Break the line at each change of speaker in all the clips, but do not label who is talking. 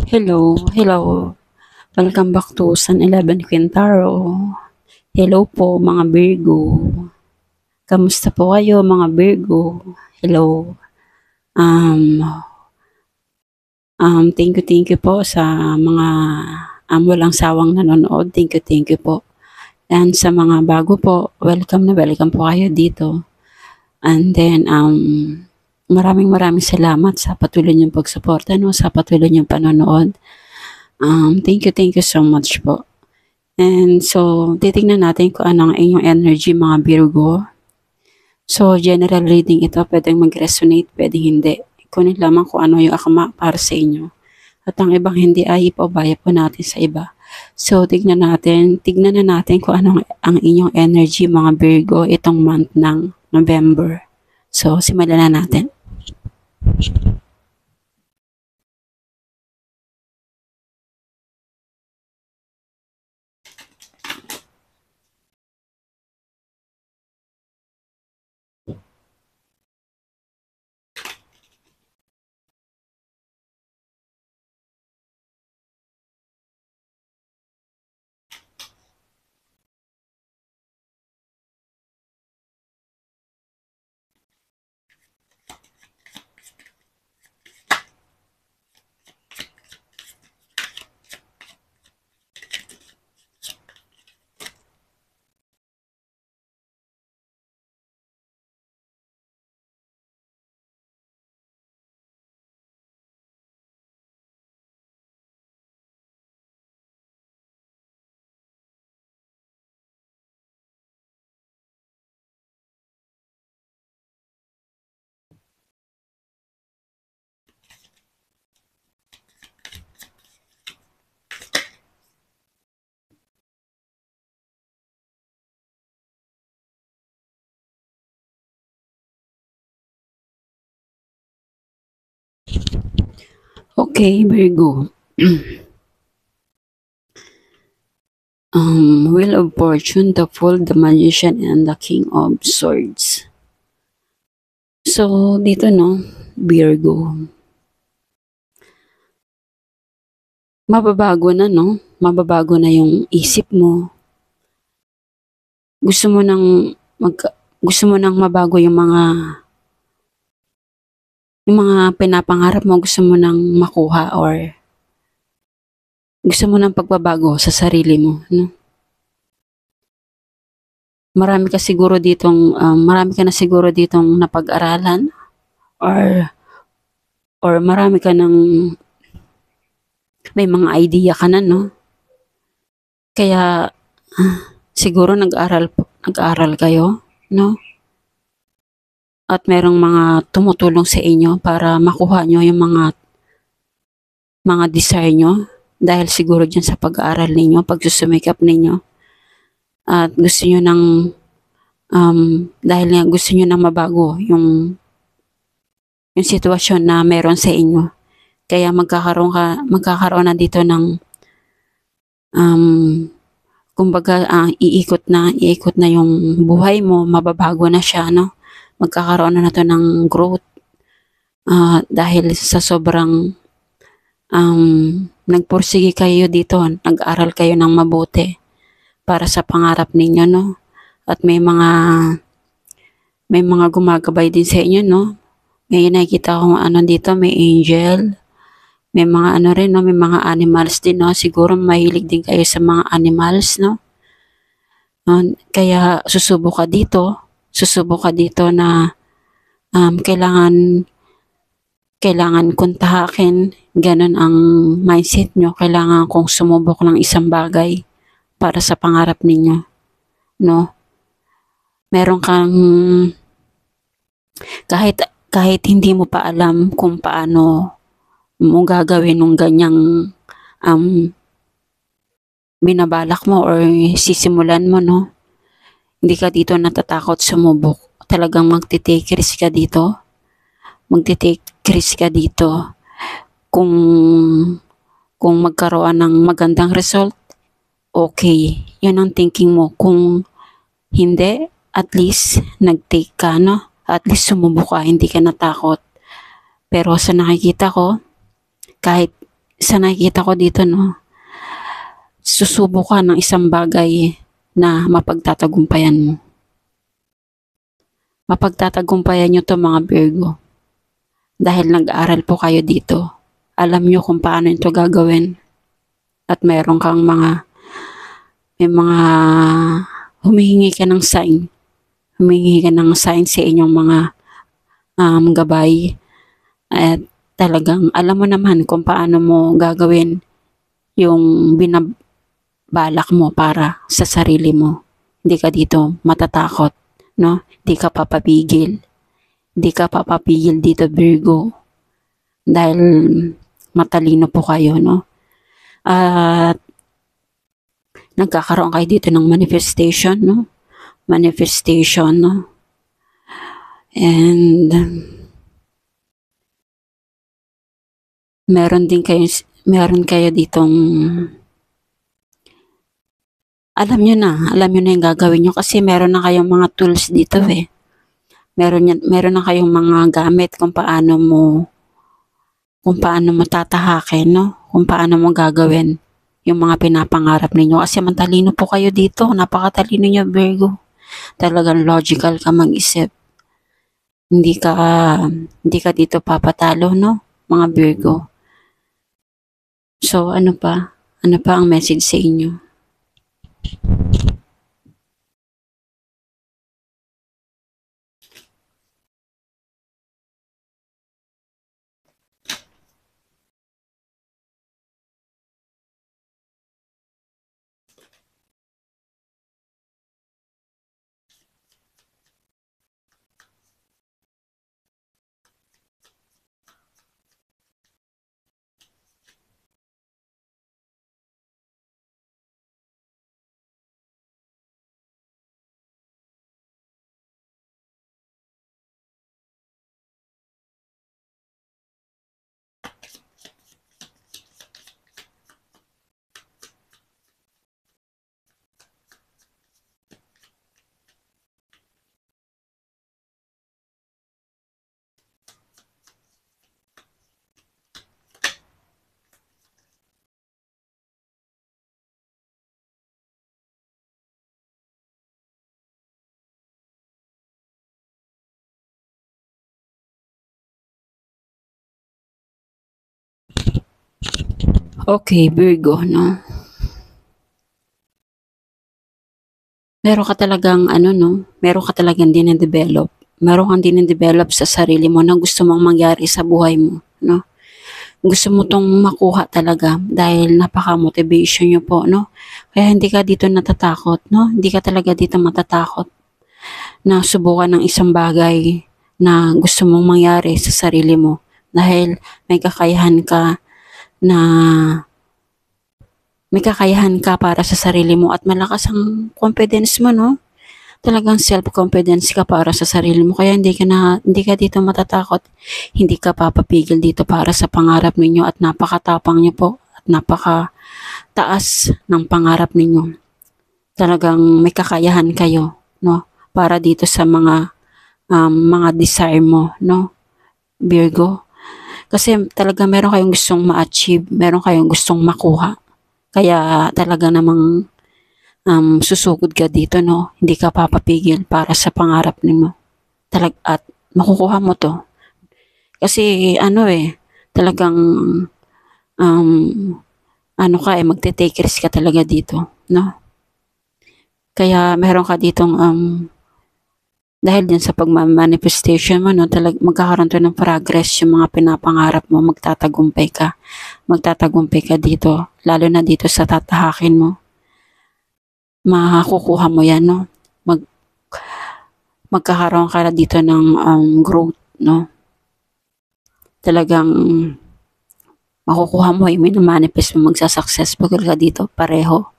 Hello. Welcome back to Sun 11 Quintaro. Hello po mga Virgo. Kamusta po kayo mga Virgo? Hello. Um, thank you po sa mga walang sawang nanonood. Thank you po. And sa mga bago po, welcome po kayo dito. And then, maraming salamat sa patuloy niyong pagsuporta, no? Sa patuloy niyong panonood. Thank you so much po. And so, titingnan natin kung ano ang inyong energy mga Virgo. So, general reading ito, pwedeng mag-resonate, pwedeng hindi. Kunin lamang kung ano yung akma para sa inyo. At ang ibang hindi ay ipaubaya po natin sa iba. So, tignan na natin kung ano ang inyong energy mga Virgo itong month ng November. So, simulan na natin. Okay, Virgo. Wheel of Fortune, the Fool, the Magician, and the King of Swords. So, dito no, Virgo. Mababago na no, mababago na yung isip mo. Gusto mo nang mabago yung mga pinapangarap mo, gusto mo nang makuha or gusto mo nang pagbabago sa sarili mo, no? Marami ka na siguro ditong napag-aralan or marami ka nang may mga idea ka na, no? Kaya siguro nag-aral kayo, no? At merong mga tumutulong sa inyo para makuha nyo yung mga desire nyo dahil siguro dyan sa pag-aaral ninyo, pagsusumikap ninyo. At gusto nyo dahil nga gusto nyo nang mabago yung sitwasyon na meron sa inyo. Kaya magkakaroon na dito ng kumbaga iikot na yung buhay mo, mababago na siya, no? Magkakaroon na to ng growth dahil sa sobrang nagpursige kayo dito, nag-aral kayo ng mabuti para sa pangarap ninyo, no? At may mga gumagabay din sa inyo, no? May nakikita ko dito, may angel, may mga rin, no? May mga animals din, no? Siguro mahilig din kayo sa mga animals, no? Kaya susubok ka dito na kailangan kong tahakin, ganun ang mindset nyo. Kailangan kong sumubok ng isang bagay para sa pangarap ninyo, no? Meron kang kahit hindi mo pa alam kung paano mo gagawin ng ganyang binabalak mo or sisimulan mo, no? Hindi ka dito natatakot sumubok. Talagang magte-take risk ka dito. Kung magkaroon ng magandang result, okay. Yan ang thinking mo. Kung hindi, at least nag-take ka, no? At least sumubok ka, hindi ka natakot. Pero sa nakikita ko, kahit sa nakikita ko dito, no, susubo ka ng isang bagay na mapagtatagumpayan mo. Mapagtatagumpayan nyo to mga Virgo. Dahil nag-aaral po kayo dito. Alam nyo kung paano ito gagawin. At mayroon kang may mga humihingi ka ng sign. Humihingi ka ng sign sa inyong mga gabay. At talagang alam mo naman kung paano mo gagawin yung binabalak mo para sa sarili mo. Hindi ka dito matatakot, no? Hindi ka papapigil. Hindi ka papapigil dito, Virgo. Dahil matalino po kayo, no? At nagkakaroon kayo dito ng manifestation, no? Manifestation, no? And meron kayo ditong alam nyo na yung gagawin nyo kasi meron na kayong mga tools dito eh. Meron na kayong mga gamit kung paano mo tatahakin, no? Kung paano mo gagawin yung mga pinapangarap ninyo. Kasi matalino po kayo dito. Napakatalino nyo, Virgo. Talagang logical ka mag-isip. Hindi ka dito papatalo, no? Mga Virgo. So, ano pa? Ano pa ang message sa inyo? Okay, Virgo, no? Meron ka talagang meron ka talagang din-develop. Meron kang din-develop sa sarili mo na gusto mong mangyari sa buhay mo, no? Gusto mo tong makuha talaga dahil napaka-motivation nyo po, no? Kaya hindi ka dito natatakot, no? Hindi ka talaga dito matatakot na subukan ng isang bagay na gusto mong mangyari sa sarili mo dahil may kakayahan ka para sa sarili mo at malakas ang confidence mo, no? Talagang self-confidence ka para sa sarili mo. Kaya hindi ka dito matatakot. Hindi ka papapigil dito para sa pangarap ninyo at napakatapang nyo po at napakataas ng pangarap ninyo. Talagang may kakayahan kayo, no? Para dito sa mga desire mo, no? Virgo. Kasi talaga meron kayong gustong ma-achieve, meron kayong gustong makuha. Kaya talaga namang susugod ka dito, no? Hindi ka papapigil para sa pangarap ninyo. At makukuha mo to. Kasi talagang magte-take risk ka talaga dito, no? Kaya meron ka ditong dahil din sa pagma-manifestation mo, no, magkakaroon to ng progress yung mga pinapangarap mo, magtatagumpay ka dito, lalo na dito sa tatahakin mo. Makukuha mo yan, no? Magkakaroon ka na dito ng growth, no? Talagang makukuha mo, i-manifest mo, magsasuccessful ka dito, pareho.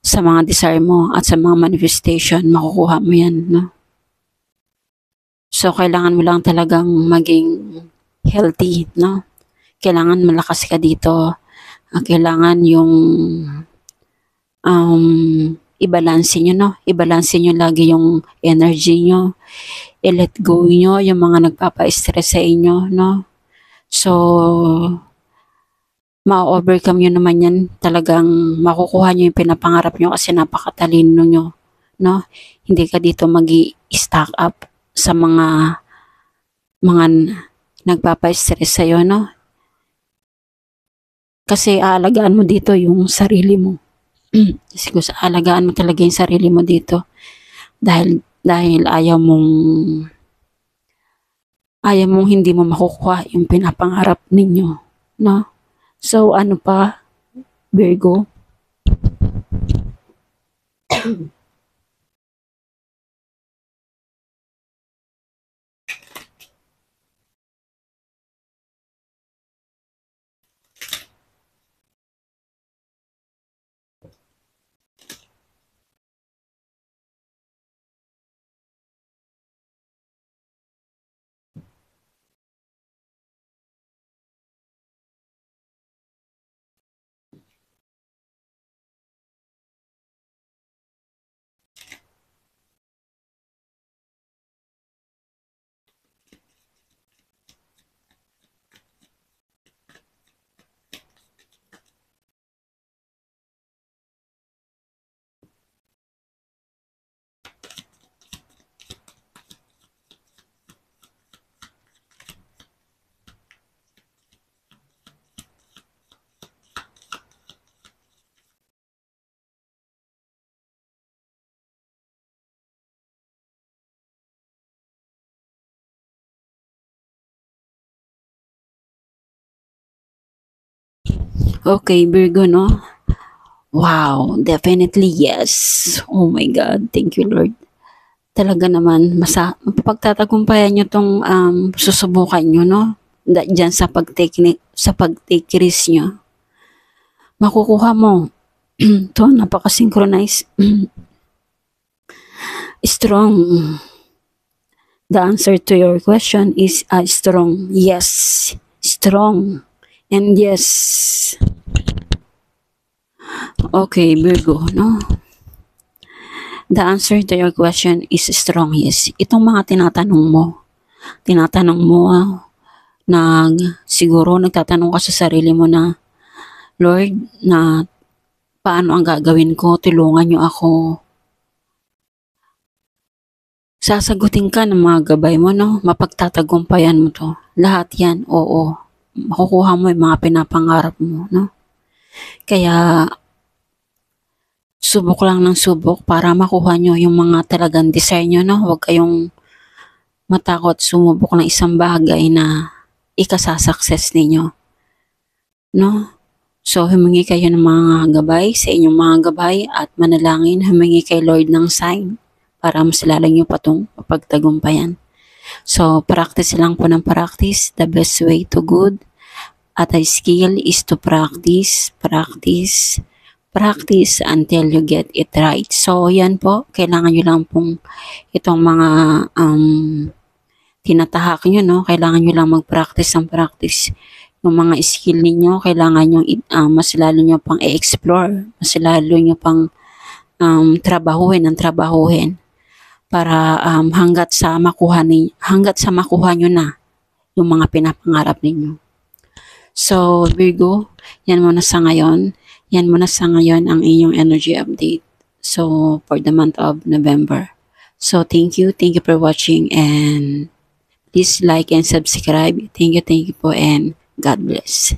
Sa mga desire mo at sa mga manifestation, makukuha mo yan, no? So, kailangan mo lang talagang maging healthy, no? Kailangan malakas ka dito. Kailangan yung i-balance nyo, no? I-balance nyo lagi yung energy nyo. I-let go nyo yung mga nagpapa-stress sa inyo, no? So, ma-overcome nyo naman yan. Talagang makukuha nyo yung pinapangarap nyo kasi napakatalino nyo, no? Hindi ka dito magi-stack up sa mga nagpapa-stress sa'yo, no? Kasi aalagaan mo dito yung sarili mo. Kasi aalagaan mo talaga yung sarili mo dito. Dahil ayaw mong hindi mo makukuha yung pinapangarap ninyo, no? So, ano pa, Virgo? Okay, Virgo, no? Wow, definitely yes. Oh my God, thank you Lord. Talaga naman, mapapagtatagumpayan nyo tong susubukan nyo, no? Diyan sa pag-take risk nyo. Makukuha mo. To, napaka-synchronize. Strong. The answer to your question is strong. Yes. Strong. And yes. Okay, Virgo, no? The answer to your question is strong, yes. Itong mga tinatanong mo, siguro nagtatanong ka sa sarili mo na, Lord, na paano ang gagawin ko? Tulungan niyo ako. Sasagutin ka ng mga gabay mo, no? Mapagtatagumpayan mo to. Lahat yan, oo. Makukuha mo yung mga pinapangarap mo, no? Kaya, subok lang ng subok para makuha nyo yung mga talagang desire nyo, no? Huwag kayong matakot sumubok ng isang bagay na ikasasucess ninyo, no? So, humingi kayo ng mga gabay sa inyong mga gabay at manalangin, humingi kay Lord ng sign para mas lalo nyo patong pagtagumpayan. So, practice lang po ng practice. The best way to good at a skill is to practice until you get it right. So, yan po. Kailangan nyo lang pong itong mga tinatahak nyo, no? Kailangan nyo lang mag-practice ng practice. Yung mga skill ninyo, kailangan nyo mas lalo nyo pang i-explore. Mas lalo nyo pang trabahuhin para hanggat sa makuha nyo na yung mga pinapangarap ninyo. So, Virgo, yan muna sa ngayon ang inyong energy update. So, for the month of November. So, thank you for watching and please like and subscribe. Thank you po and God bless.